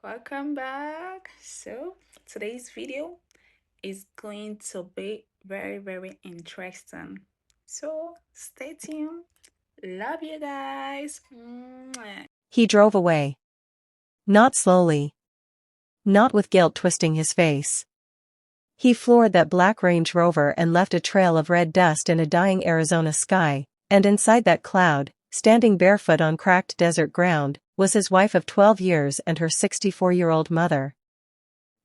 Welcome back. Today's video is going to be very interesting. So, stay tuned. Love you guys. Mwah. He drove away. Not slowly. Not with guilt twisting his face. He floored that black Range Rover and left a trail of red dust in a dying Arizona sky, and inside that cloud, standing barefoot on cracked desert ground, was his wife of 12 years and her 64-year-old mother.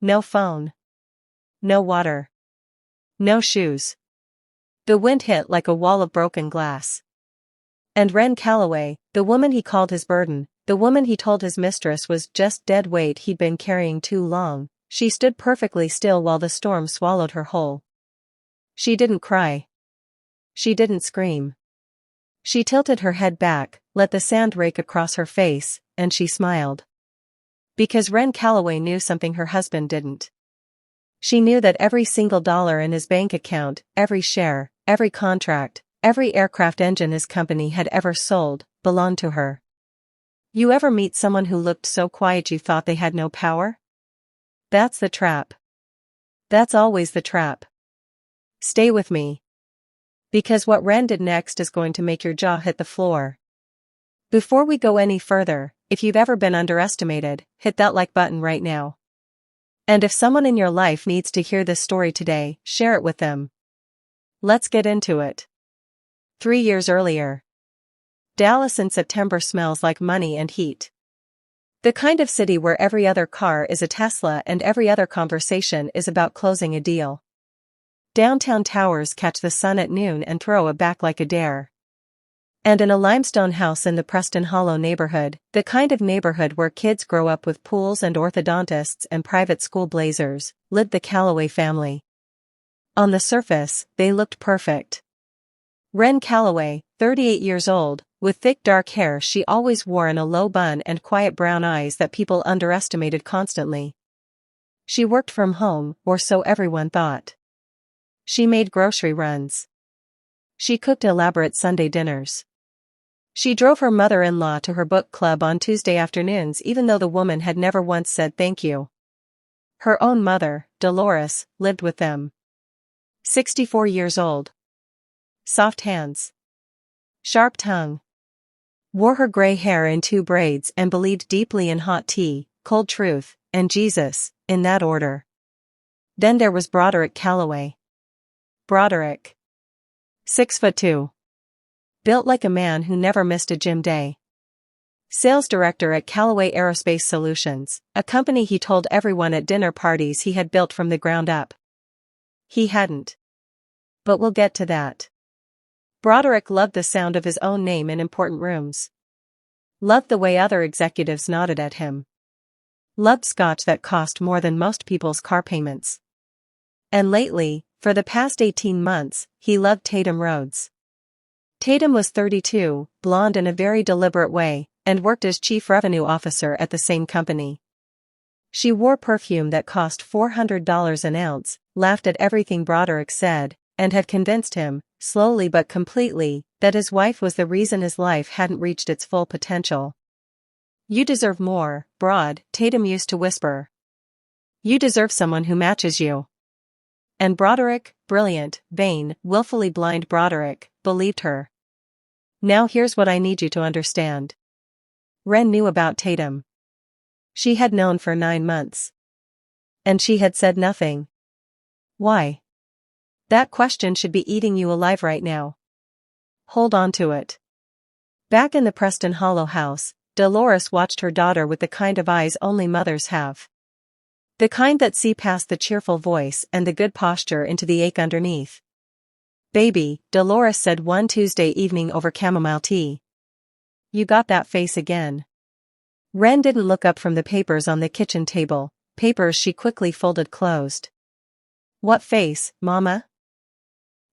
No phone. No water. No shoes. The wind hit like a wall of broken glass. And Wren Calloway, the woman he called his burden, the woman he told his mistress was just dead weight he'd been carrying too long, she stood perfectly still while the storm swallowed her whole. She didn't cry. She didn't scream. She tilted her head back, let the sand rake across her face, and she smiled. Because Wren Calloway knew something her husband didn't. She knew that every single dollar in his bank account, every share, every contract, every aircraft engine his company had ever sold, belonged to her. You ever meet someone who looked so quiet you thought they had no power? That's the trap. That's always the trap. Stay with me. Because what Wren did next is going to make your jaw hit the floor. Before we go any further, if you've ever been underestimated, hit that like button right now. And if someone in your life needs to hear this story today, share it with them. Let's get into it. 3 years earlier. Dallas in September smells like money and heat. The kind of city where every other car is a Tesla and every other conversation is about closing a deal. Downtown towers catch the sun at noon and throw a back like a dare. And in a limestone house in the Preston Hollow neighborhood, the kind of neighborhood where kids grow up with pools and orthodontists and private school blazers, lived the Calloway family. On the surface, they looked perfect. Wren Calloway, 38 years old, with thick dark hair she always wore in a low bun and quiet brown eyes that people underestimated constantly. She worked from home, or so everyone thought. She made grocery runs. She cooked elaborate Sunday dinners. She drove her mother-in-law to her book club on Tuesday afternoons even though the woman had never once said thank you. Her own mother, Dolores, lived with them. 64 years old. Soft hands. Sharp tongue. Wore her gray hair in 2 braids and believed deeply in hot tea, cold truth, and Jesus, in that order. Then there was Broderick Calloway. Broderick. 6'2". Built like a man who never missed a gym day. Sales director at Callaway Aerospace Solutions, a company he told everyone at dinner parties he had built from the ground up. He hadn't. But we'll get to that. Broderick loved the sound of his own name in important rooms. Loved the way other executives nodded at him. Loved scotch that cost more than most people's car payments. And lately, for the past 18 months, he loved Tatum Rhodes. Tatum was 32, blonde in a very deliberate way, and worked as chief revenue officer at the same company. She wore perfume that cost $400 an ounce, laughed at everything Broderick said, and had convinced him, slowly but completely, that his wife was the reason his life hadn't reached its full potential. You deserve more, Brod, Tatum used to whisper. You deserve someone who matches you. And Broderick, brilliant, vain, willfully blind Broderick, believed her. Now here's what I need you to understand. Wren knew about Tatum. She had known for 9 months. And she had said nothing. Why? That question should be eating you alive right now. Hold on to it. Back in the Preston Hollow house, Dolores watched her daughter with the kind of eyes only mothers have. The kind that see past the cheerful voice and the good posture into the ache underneath. Baby, Dolores said one Tuesday evening over chamomile tea. You got that face again. Wren didn't look up from the papers on the kitchen table, papers she quickly folded closed. What face, Mama?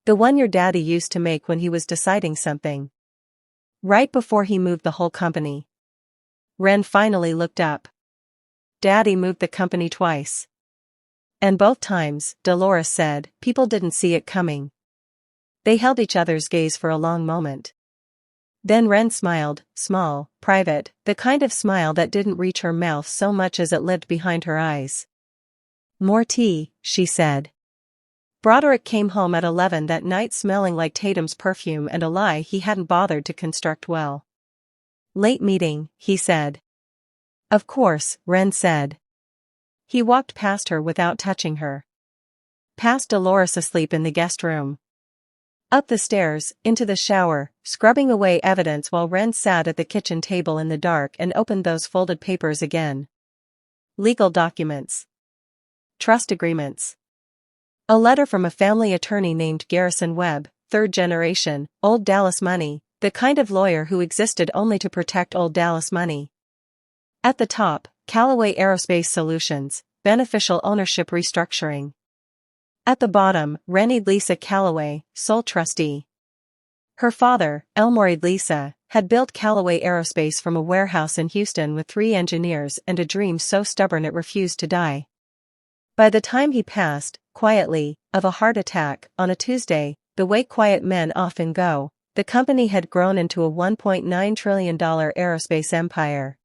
The one your daddy used to make when he was deciding something. Right before he moved the whole company. Wren finally looked up. Daddy moved the company twice. And both times, Dolores said, people didn't see it coming. They held each other's gaze for a long moment. Then Wren smiled, small, private, the kind of smile that didn't reach her mouth so much as it lived behind her eyes. "More tea," she said. Broderick came home at 11 that night smelling like Tatum's perfume and a lie he hadn't bothered to construct well. "Late meeting," he said. "Of course," Wren said. He walked past her without touching her. Past Dolores asleep in the guest room. Up the stairs, into the shower, scrubbing away evidence while Wren sat at the kitchen table in the dark and opened those folded papers again. Legal documents. Trust agreements. A letter from a family attorney named Garrison Webb, third generation, Old Dallas Money, the kind of lawyer who existed only to protect Old Dallas Money. At the top, Callaway Aerospace Solutions, beneficial ownership restructuring. At the bottom, Rennied Lisa Callaway, sole trustee. Her father, Elmoried Lisa, had built Callaway Aerospace from a warehouse in Houston with 3 engineers and a dream so stubborn it refused to die. By the time he passed, quietly, of a heart attack, on a Tuesday, the way quiet men often go, the company had grown into a $1.9 trillion aerospace empire.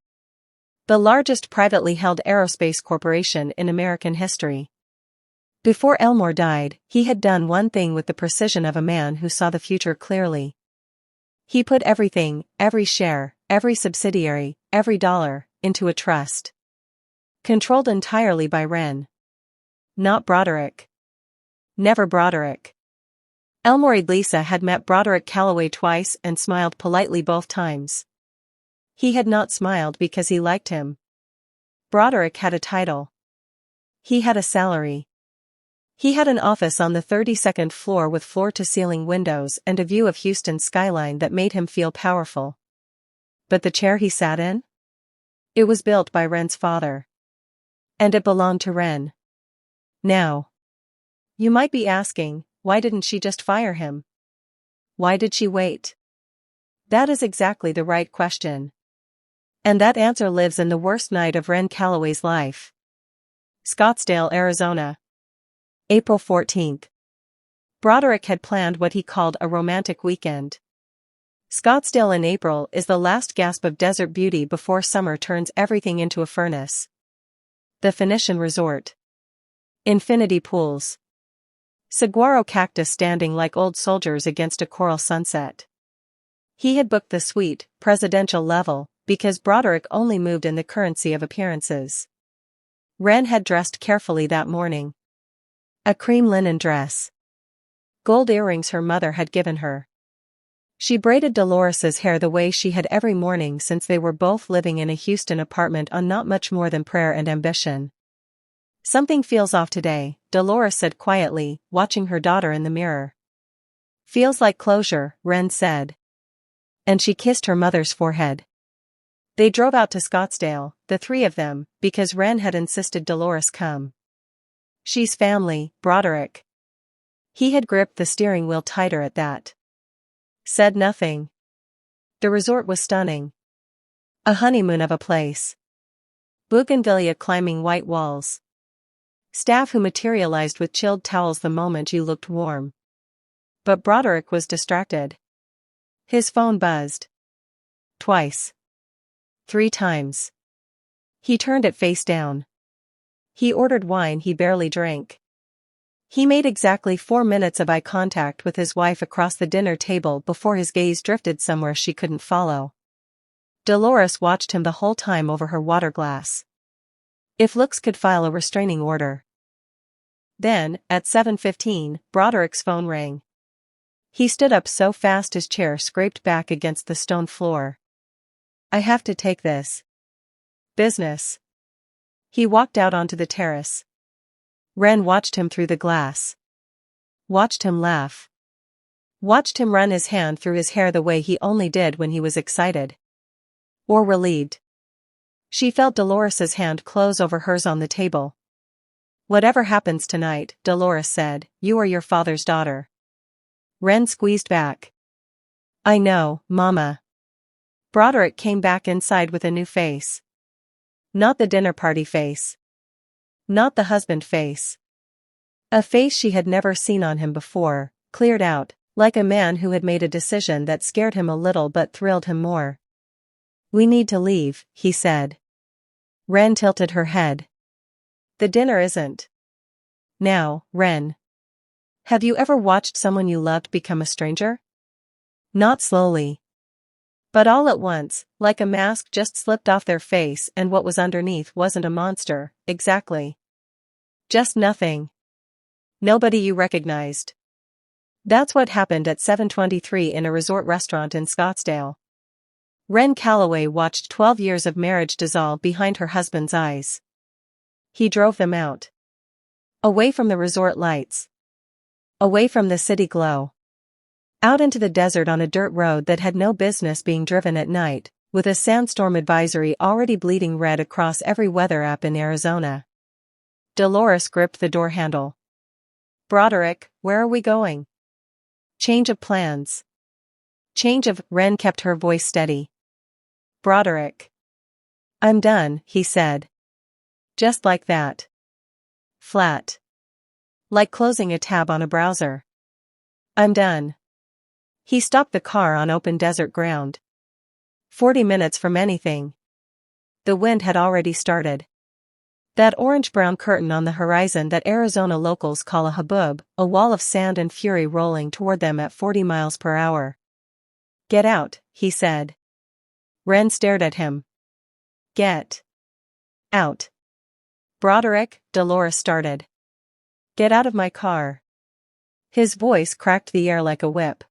The largest privately held aerospace corporation in American history. Before Elmore died, he had done one thing with the precision of a man who saw the future clearly. He put everything, every share, every subsidiary, every dollar, into a trust. Controlled entirely by Wren. Not Broderick. Never Broderick. Elmoried Lisa had met Broderick Callaway twice and smiled politely both times. He had not smiled because he liked him. Broderick had a title. He had a salary. He had an office on the 32nd floor with floor-to-ceiling windows and a view of Houston's skyline that made him feel powerful. But the chair he sat in? It was built by Wren's father. And it belonged to Wren. Now. You might be asking, why didn't she just fire him? Why did she wait? That is exactly the right question. And that answer lives in the worst night of Wren Callaway's life. Scottsdale, Arizona. April 14. Broderick had planned what he called a romantic weekend. Scottsdale in April is the last gasp of desert beauty before summer turns everything into a furnace. The Phoenician Resort. Infinity pools. Saguaro cactus standing like old soldiers against a coral sunset. He had booked the suite, presidential level, because Broderick only moved in the currency of appearances. Wren had dressed carefully that morning. A cream linen dress. Gold earrings her mother had given her. She braided Dolores's hair the way she had every morning since they were both living in a Houston apartment on not much more than prayer and ambition. "Something feels off today," Dolores said quietly, watching her daughter in the mirror. "Feels like closure," Wren said. And she kissed her mother's forehead. They drove out to Scottsdale, the three of them, because Wren had insisted Dolores come. "She's family, Broderick." He had gripped the steering wheel tighter at that. Said nothing. The resort was stunning. A honeymoon of a place. Bougainvillea climbing white walls. Staff who materialized with chilled towels the moment you looked warm. But Broderick was distracted. His phone buzzed. Twice. 3 times. He turned it face down. He ordered wine he barely drank. He made exactly 4 minutes of eye contact with his wife across the dinner table before his gaze drifted somewhere she couldn't follow. Dolores watched him the whole time over her water glass. If looks could file a restraining order. Then, at 7:15, Broderick's phone rang. He stood up so fast his chair scraped back against the stone floor. "I have to take this. Business." He walked out onto the terrace. Wren watched him through the glass. Watched him laugh. Watched him run his hand through his hair the way he only did when he was excited. Or relieved. She felt Dolores's hand close over hers on the table. "Whatever happens tonight," Dolores said, "you are your father's daughter." Wren squeezed back. "I know, Mama." Broderick came back inside with a new face. Not the dinner party face. Not the husband face. A face she had never seen on him before, cleared out, like a man who had made a decision that scared him a little but thrilled him more. "We need to leave," he said. Ren tilted her head. "The dinner isn't now, Ren. Have you ever watched someone you loved become a stranger? Not slowly, but all at once, like a mask just slipped off their face and what was underneath wasn't a monster, exactly. Just nothing. Nobody you recognized." That's what happened at 7:23 in a resort restaurant in Scottsdale. Ren Calloway watched 12 years of marriage dissolve behind her husband's eyes. He drove them out. Away from the resort lights. Away from the city glow. Out into the desert on a dirt road that had no business being driven at night, with a sandstorm advisory already bleeding red across every weather app in Arizona. Dolores gripped the door handle. "Broderick, where are we going?" "Change of plans." Ren kept her voice steady. "Broderick." "I'm done," he said. Just like that. Flat. Like closing a tab on a browser. "I'm done." He stopped the car on open desert ground. 40 minutes from anything. The wind had already started. That orange-brown curtain on the horizon that Arizona locals call a haboob, a wall of sand and fury rolling toward them at 40 miles per hour. "Get out," he said. Ren stared at him. "Get out." "Broderick," Dolores started. "Get out of my car." His voice cracked the air like a whip.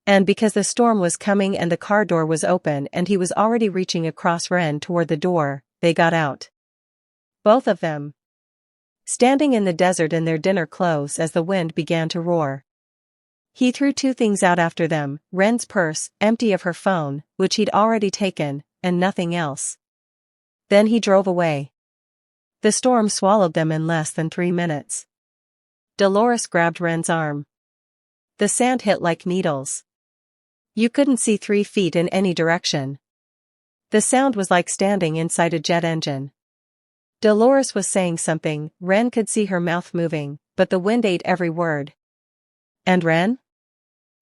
And because the storm was coming and the car door was open and he was already reaching across Ren toward the door, they got out. Both of them. Standing in the desert in their dinner clothes as the wind began to roar. He threw two things out after them, Ren's purse, empty of her phone, which he'd already taken, and nothing else. Then he drove away. The storm swallowed them in less than 3 minutes. Dolores grabbed Ren's arm. The sand hit like needles. You couldn't see 3 feet in any direction. The sound was like standing inside a jet engine. Dolores was saying something, Ren could see her mouth moving, but the wind ate every word. "And Ren?"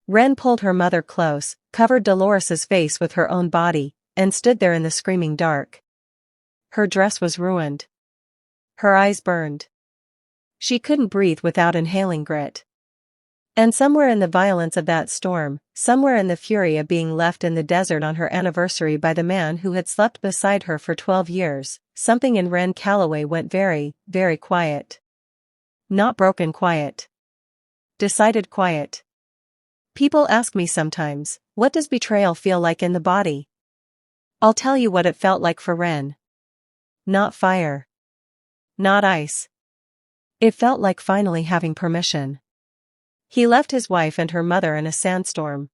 Ren pulled her mother close, covered Dolores's face with her own body, and stood there in the screaming dark. Her dress was ruined. Her eyes burned. She couldn't breathe without inhaling grit. And somewhere in the violence of that storm, somewhere in the fury of being left in the desert on her anniversary by the man who had slept beside her for 12 years, something in Ren Calloway went very, very quiet. Not broken quiet. Decided quiet. People ask me sometimes, what does betrayal feel like in the body? I'll tell you what it felt like for Ren. Not fire. Not ice. It felt like finally having permission. He left his wife and her mother in a sandstorm.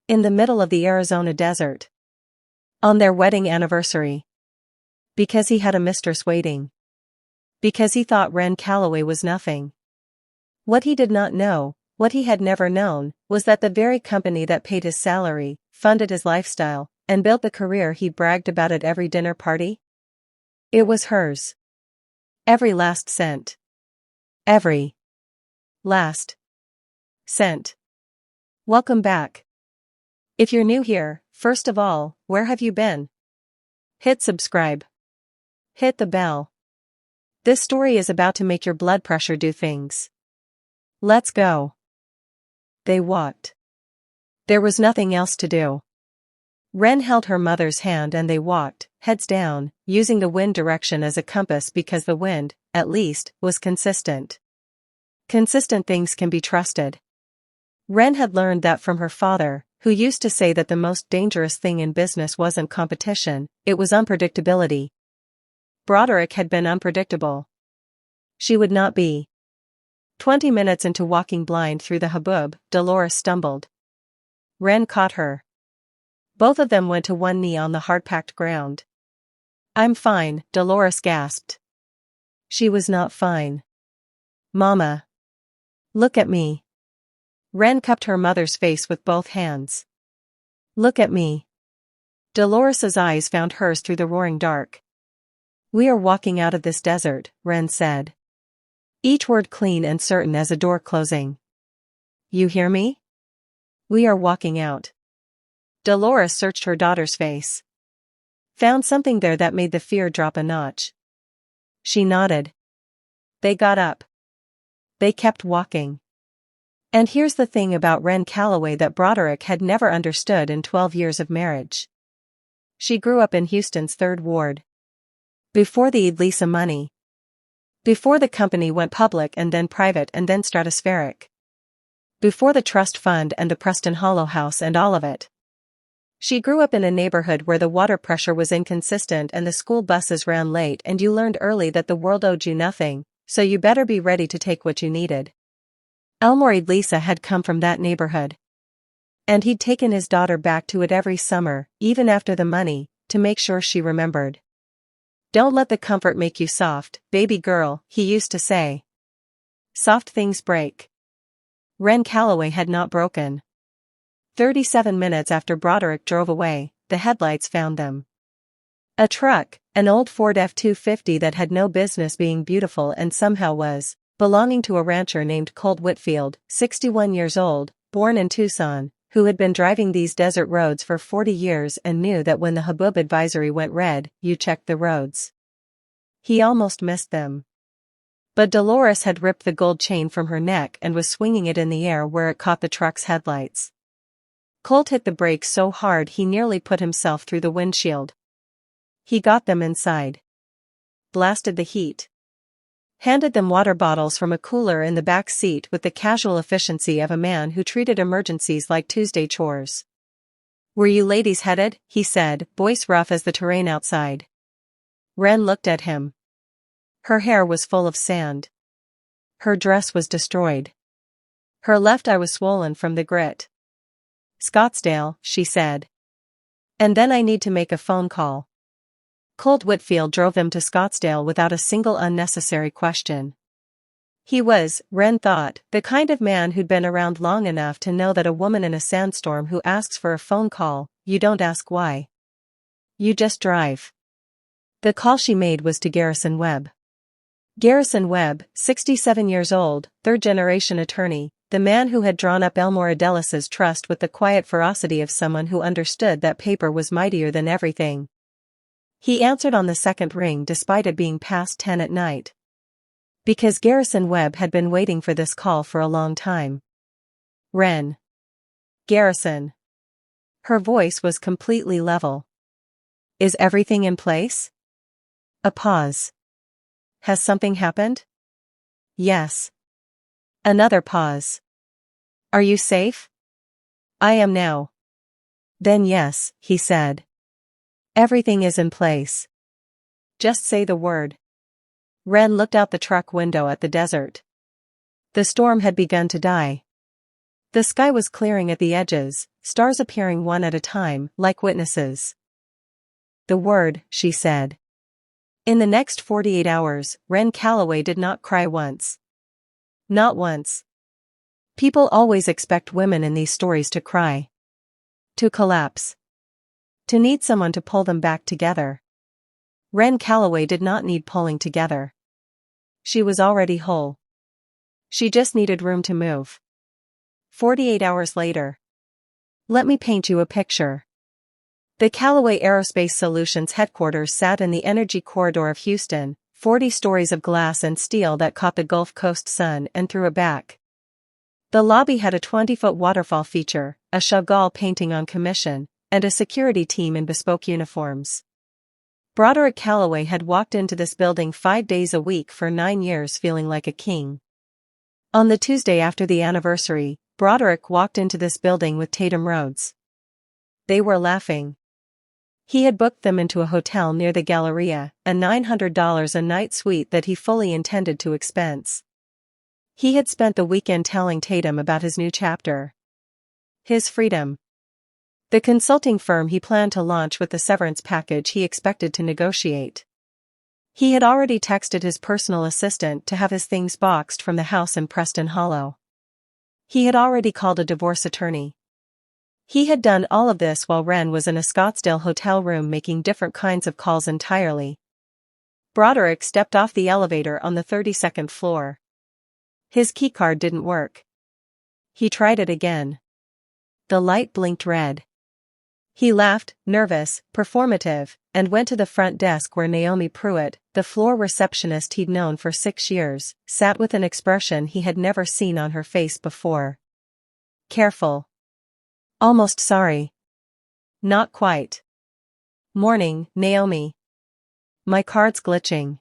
In the middle of the Arizona desert. On their wedding anniversary. Because he had a mistress waiting. Because he thought Ren Calloway was nothing. What he did not know, what he had never known, was that the very company that paid his salary, funded his lifestyle, and built the career he bragged about at every dinner party? It was hers. Every last cent. Every last cent. Welcome back. If you're new here, first of all, where have you been? Hit subscribe. Hit the bell. This story is about to make your blood pressure do things. Let's go. They walked. There was nothing else to do. Ren held her mother's hand and they walked, heads down, using the wind direction as a compass because the wind, at least, was consistent. Consistent things can be trusted. Ren had learned that from her father, who used to say that the most dangerous thing in business wasn't competition, it was unpredictability. Broderick had been unpredictable. She would not be. 20 minutes into walking blind through the haboob, Dolores stumbled. Ren caught her. Both of them went to one knee on the hard-packed ground. "I'm fine," Dolores gasped. She was not fine. "Mama. Look at me." Ren cupped her mother's face with both hands. "Look at me." Dolores's eyes found hers through the roaring dark. "We are walking out of this desert," Ren said. Each word clean and certain as a door closing. You hear me? We are walking out. Dolores searched her daughter's face. Found something there that made the fear drop a notch. She nodded. They got up. They kept walking. And here's the thing about Wren Calloway that Broderick had never understood in 12 years of marriage. She grew up in Houston's 3rd Ward. Before the Lisa money. Before the company went public and then private and then stratospheric. Before the trust fund and the Preston Hollow house and all of it. She grew up in a neighborhood where the water pressure was inconsistent and the school buses ran late, and you learned early that the world owed you nothing, so you better be ready to take what you needed. Elmore Lisa had come from that neighborhood. And he'd taken his daughter back to it every summer, even after the money, to make sure she remembered. Don't let the comfort make you soft, baby girl, he used to say. Soft things break. Wren Calloway had not broken. 37 minutes after Broderick drove away, the headlights found them. A truck, an old Ford F-250 that had no business being beautiful and somehow was, belonging to a rancher named Colt Whitfield, 61 years old, born in Tucson, who had been driving these desert roads for 40 years and knew that when the Haboob advisory went red, you checked the roads. He almost missed them. But Dolores had ripped the gold chain from her neck and was swinging it in the air where it caught the truck's headlights. Colt hit the brakes so hard he nearly put himself through the windshield. He got them inside. Blasted the heat. Handed them water bottles from a cooler in the back seat with the casual efficiency of a man who treated emergencies like Tuesday chores. Where you ladies headed? He said, voice rough as the terrain outside. Wren looked at him. Her hair was full of sand. Her dress was destroyed. Her left eye was swollen from the grit. Scottsdale, she said. And then I need to make a phone call. Colt Whitfield drove them to Scottsdale without a single unnecessary question. He was, Wren thought, the kind of man who'd been around long enough to know that a woman in a sandstorm who asks for a phone call, you don't ask why. You just drive. The call she made was to Garrison Webb. Garrison Webb, 67 years old, 3rd-generation attorney, the man who had drawn up Elmore Adelis's trust with the quiet ferocity of someone who understood that paper was mightier than everything. He answered on the second ring despite it being past 10 at night. Because Garrison Webb had been waiting for this call for a long time. Wren. Garrison. Her voice was completely level. Is everything in place? A pause. Has something happened? Yes. Another pause. Are you safe? I am now. Then yes, he said. Everything is in place. Just say the word. Wren looked out the truck window at the desert. The storm had begun to die. The sky was clearing at the edges, stars appearing one at a time, like witnesses. The word, she said. In the next 48 hours, Wren Calloway did not cry once. Not once. People always expect women in these stories to cry. To collapse. To need someone to pull them back together. Wren Calloway did not need pulling together. She was already whole. She just needed room to move. 48 hours later. Let me paint you a picture. The Calloway Aerospace Solutions headquarters sat in the energy corridor of Houston, 40 stories of glass and steel that caught the Gulf Coast sun and threw it back. The lobby had a 20-foot waterfall feature, a Chagall painting on commission, and a security team in bespoke uniforms. Broderick Calloway had walked into this building 5 days a week for 9 years feeling like a king. On the Tuesday after the anniversary, Broderick walked into this building with Tatum Rhodes. They were laughing. He had booked them into a hotel near the Galleria, a $900 a night suite that he fully intended to expense. He had spent the weekend telling Tatum about his new chapter. His freedom. The consulting firm he planned to launch with the severance package he expected to negotiate. He had already texted his personal assistant to have his things boxed from the house in Preston Hollow. He had already called a divorce attorney. He had done all of this while Wren was in a Scottsdale hotel room making different kinds of calls entirely. Broderick stepped off the elevator on the 32nd floor. His keycard didn't work. He tried it again. The light blinked red. He laughed, nervous, performative, and went to the front desk where Naomi Pruitt, the floor receptionist he'd known for 6 years, sat with an expression he had never seen on her face before. Careful. Almost sorry. Not quite. Morning, Naomi. My card's glitching.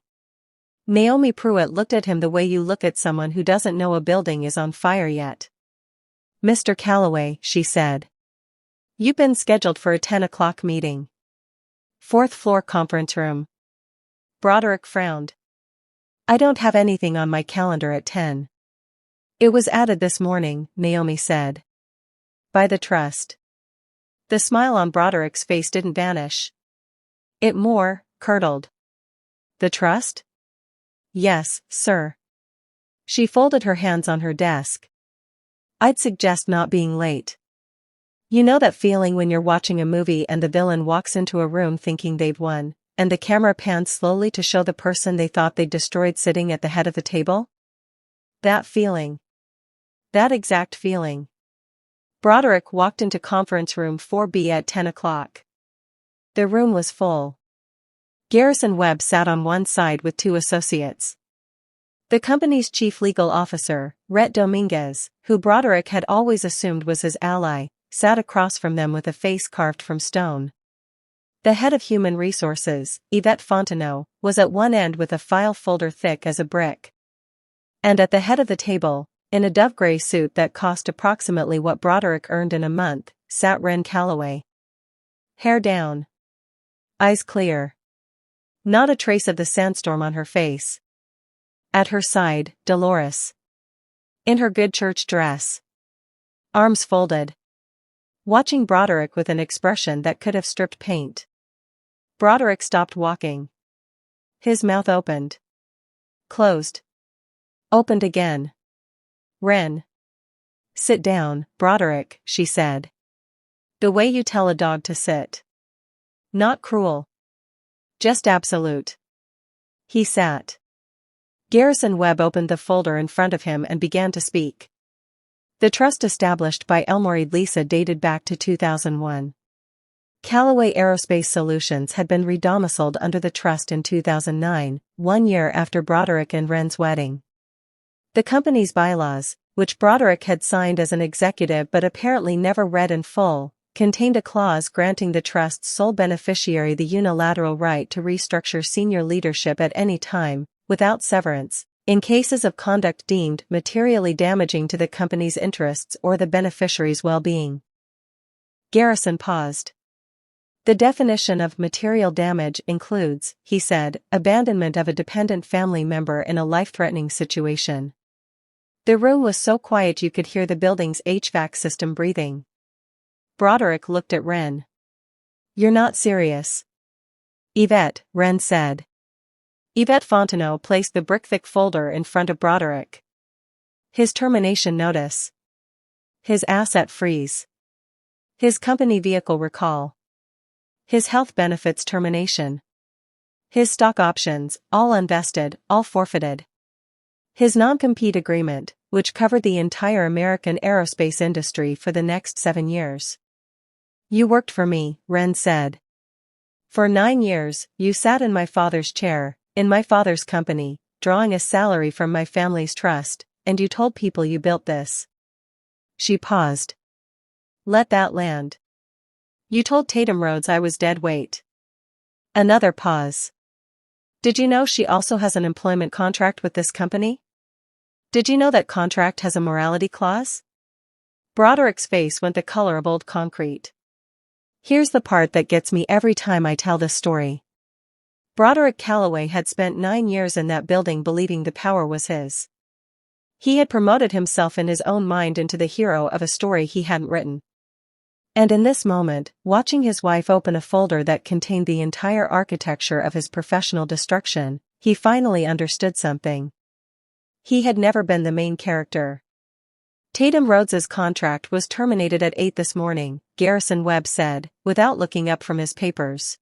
Naomi Pruitt looked at him the way you look at someone who doesn't know a building is on fire yet. Mr. Calloway, she said. You've been scheduled for a 10 o'clock meeting. 4th floor conference room. Broderick frowned. I don't have anything on my calendar at 10. It was added this morning, Naomi said. By the trust. The smile on Broderick's face didn't vanish. It more, curdled. The trust? Yes, sir. She folded her hands on her desk. I'd suggest not being late. You know that feeling when you're watching a movie and the villain walks into a room thinking they've won, and the camera pans slowly to show the person they thought they'd destroyed sitting at the head of the table? That feeling. That exact feeling. Broderick walked into conference room 4B at 10 o'clock. The room was full. Garrison Webb sat on one side with 2 associates. The company's chief legal officer, Rhett Dominguez, who Broderick had always assumed was his ally, sat across from them with a face carved from stone. The head of human resources, Yvette Fontenot, was at one end with a file folder thick as a brick. And at the head of the table, in a dove-gray suit that cost approximately what Broderick earned in a month, sat Wren Calloway. Hair down. Eyes clear. Not a trace of the sandstorm on her face. At her side, Dolores. In her good church dress. Arms folded. Watching Broderick with an expression that could have stripped paint. Broderick stopped walking. His mouth opened. Closed. Opened again. Wren. Sit down, Broderick, she said. The way you tell a dog to sit. Not cruel. Just absolute. He sat. Garrison Webb opened the folder in front of him and began to speak. The trust established by Elmore Lisa dated back to 2001. Callaway Aerospace Solutions had been redomiciled under the trust in 2009, 1 year after Broderick and Wren's wedding. The company's bylaws, which Broderick had signed as an executive but apparently never read in full, contained a clause granting the trust's sole beneficiary the unilateral right to restructure senior leadership at any time, without severance, in cases of conduct deemed materially damaging to the company's interests or the beneficiary's well-being. Garrison paused. The definition of material damage includes, he said, abandonment of a dependent family member in a life-threatening situation. The room was so quiet you could hear the building's HVAC system breathing. Broderick looked at Wren. You're not serious. Yvette, Wren said. Yvette Fontenot placed the brick-thick folder in front of Broderick. His termination notice. His asset freeze. His company vehicle recall. His health benefits termination. His stock options, all unvested, all forfeited. His non-compete agreement, which covered the entire American aerospace industry for the next 7 years. You worked for me, Wren said. For 9 years, you sat in my father's chair, in my father's company, drawing a salary from my family's trust, and you told people you built this. She paused. Let that land. You told Tatum Rhodes I was dead weight. Another pause. Did you know she also has an employment contract with this company? Did you know that contract has a morality clause? Broderick's face went the color of old concrete. Here's the part that gets me every time I tell this story. Broderick Calloway had spent 9 years in that building believing the power was his. He had promoted himself in his own mind into the hero of a story he hadn't written. And in this moment, watching his wife open a folder that contained the entire architecture of his professional destruction, he finally understood something. He had never been the main character. Tatum Rhodes's contract was terminated at 8 this morning, Garrison Webb said, without looking up from his papers.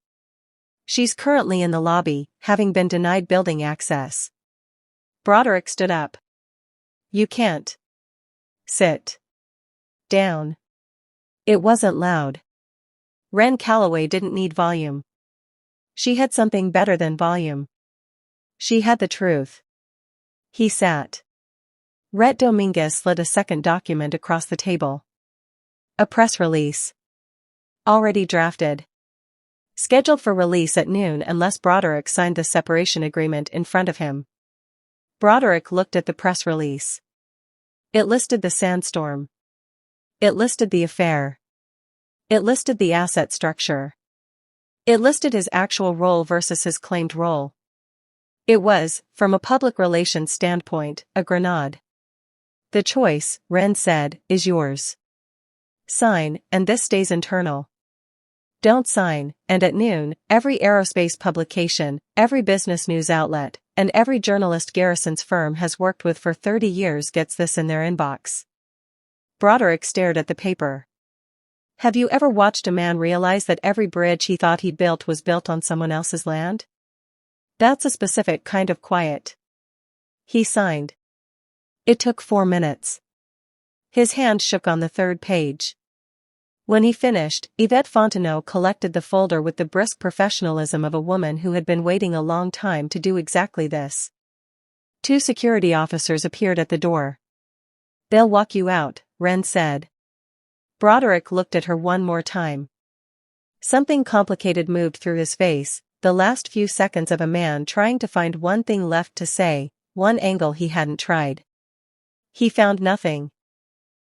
She's currently in the lobby, having been denied building access. Broderick stood up. You can't. Sit. down. It wasn't loud. Ren Calloway didn't need volume. She had something better than volume. She had the truth. He sat. Rhett Dominguez slid a second document across the table. A press release. Already drafted. Scheduled for release at noon unless Broderick signed the separation agreement in front of him. Broderick looked at the press release. It listed the Sandstorm. It listed the affair. It listed the asset structure. It listed his actual role versus his claimed role. It was, from a public relations standpoint, a grenade. The choice, Ren said, is yours. Sign, and this stays internal. Don't sign, and at noon, every aerospace publication, every business news outlet, and every journalist Garrison's firm has worked with for 30 years gets this in their inbox. Broderick stared at the paper. Have you ever watched a man realize that every bridge he thought he'd built was built on someone else's land? That's a specific kind of quiet. He signed. It took 4 minutes. His hand shook on the third page. When he finished, Yvette Fontenot collected the folder with the brisk professionalism of a woman who had been waiting a long time to do exactly this. 2 security officers appeared at the door. They'll walk you out, Ren said. Broderick looked at her one more time. Something complicated moved through his face, the last few seconds of a man trying to find one thing left to say, one angle he hadn't tried. He found nothing.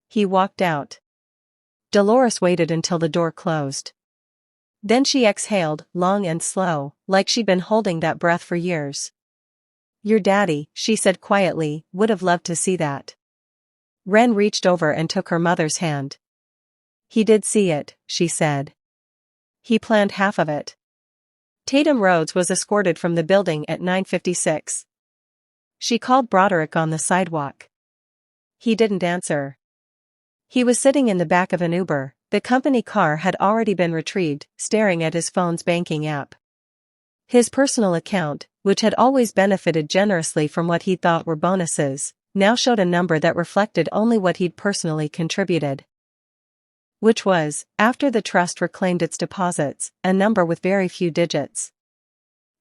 He walked out. Dolores waited until the door closed. Then she exhaled, long and slow, like she'd been holding that breath for years. Your daddy, she said quietly, would have loved to see that. Ren reached over and took her mother's hand. He did see it, she said. He planned half of it. Tatum Rhodes was escorted from the building at 9:56. She called Broderick on the sidewalk. He didn't answer. He was sitting in the back of an Uber. The company car had already been retrieved, staring at his phone's banking app. His personal account, which had always benefited generously from what he thought were bonuses, now showed a number that reflected only what he'd personally contributed. Which was, after the trust reclaimed its deposits, a number with very few digits.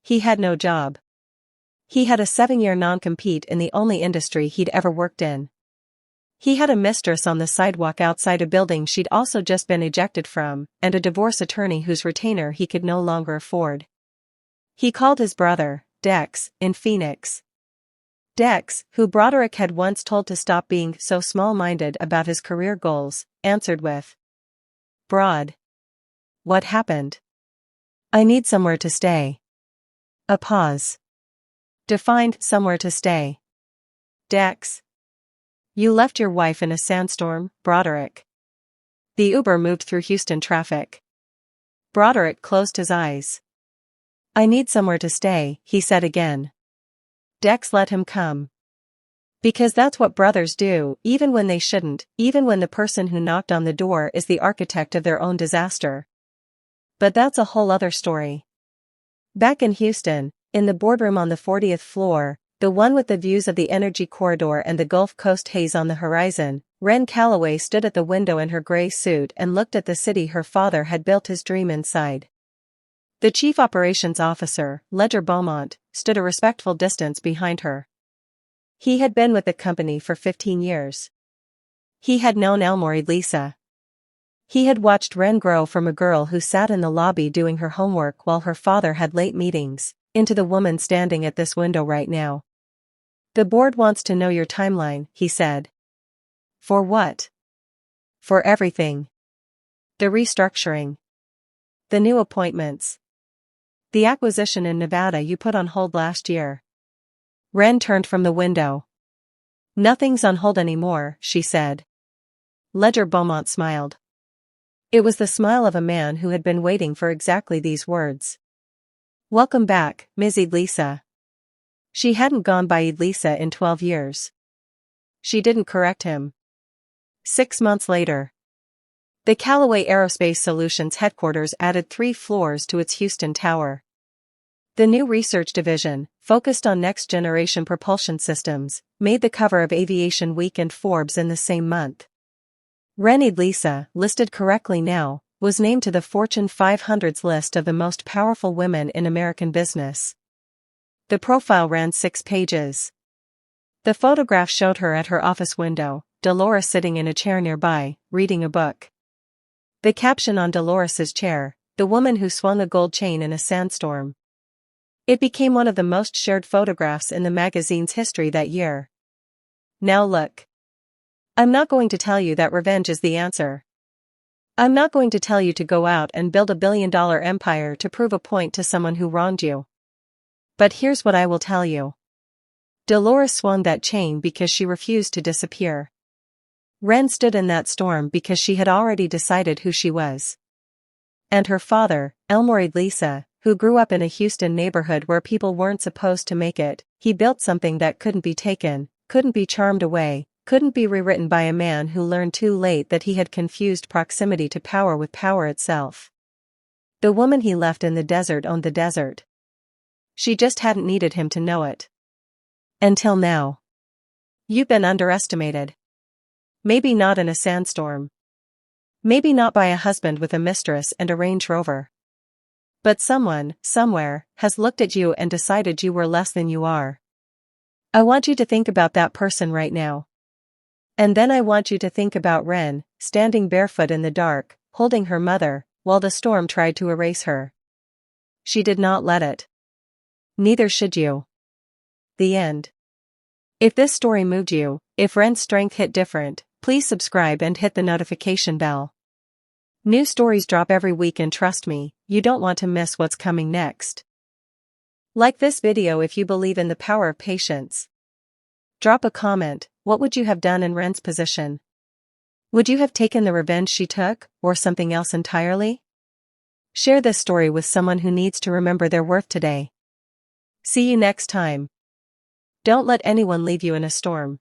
He had no job. He had a 7-year non-compete in the only industry he'd ever worked in. He had a mistress on the sidewalk outside a building she'd also just been ejected from, and a divorce attorney whose retainer he could no longer afford. He called his brother, Dex, in Phoenix. Dex, who Broderick had once told to stop being so small-minded about his career goals, answered with, Brod. What happened? I need somewhere to stay. A pause. Defined somewhere to stay. Dex. You left your wife in a sandstorm, Broderick. The Uber moved through Houston traffic. Broderick closed his eyes. I need somewhere to stay, he said again. Dex let him come. Because that's what brothers do, even when they shouldn't, even when the person who knocked on the door is the architect of their own disaster. But that's a whole other story. Back in Houston, in the boardroom on the 40th floor, the one with the views of the energy corridor and the Gulf Coast haze on the horizon, Ren Calloway stood at the window in her gray suit and looked at the city her father had built his dream inside. The chief operations officer, Ledger Beaumont, stood a respectful distance behind her. He had been with the company for 15 years. He had known Elmore Lisa. He had watched Ren grow from a girl who sat in the lobby doing her homework while her father had late meetings, into the woman standing at this window right now. The board wants to know your timeline, he said. For what? For everything. The restructuring. The new appointments. The acquisition in Nevada you put on hold last year. Ren turned from the window. Nothing's on hold anymore, she said. Ledger Beaumont smiled. It was the smile of a man who had been waiting for exactly these words. Welcome back, Ms. Lisa. She hadn't gone by Lisa in 12 years. She didn't correct him. 6 months later. The Callaway Aerospace Solutions headquarters added 3 floors to its Houston tower. The new research division, focused on next-generation propulsion systems, made the cover of Aviation Week and Forbes in the same month. Rennie Lisa, listed correctly now, was named to the Fortune 500's list of the most powerful women in American business. The profile ran 6 pages. The photograph showed her at her office window, Dolores sitting in a chair nearby, reading a book. The caption on Dolores's chair, "The woman who swung a gold chain in a sandstorm." It became one of the most shared photographs in the magazine's history that year. Now look. I'm not going to tell you that revenge is the answer. I'm not going to tell you to go out and build a billion-dollar empire to prove a point to someone who wronged you. But here's what I will tell you. Dolores swung that chain because she refused to disappear. Ren stood in that storm because she had already decided who she was. And her father, Elmore Lisa, who grew up in a Houston neighborhood where people weren't supposed to make it, he built something that couldn't be taken, couldn't be charmed away, couldn't be rewritten by a man who learned too late that he had confused proximity to power with power itself. The woman he left in the desert owned the desert. She just hadn't needed him to know it. Until now. You've been underestimated. Maybe not in a sandstorm. Maybe not by a husband with a mistress and a Range Rover. But someone, somewhere, has looked at you and decided you were less than you are. I want you to think about that person right now. And then I want you to think about Ren, standing barefoot in the dark, holding her mother, while the storm tried to erase her. She did not let it. Neither should you. The end. If this story moved you, if Ren's strength hit different, please subscribe and hit the notification bell. New stories drop every week and trust me, you don't want to miss what's coming next. Like this video if you believe in the power of patience. Drop a comment, what would you have done in Ren's position? Would you have taken the revenge she took, or something else entirely? Share this story with someone who needs to remember their worth today. See you next time. Don't let anyone leave you in a storm.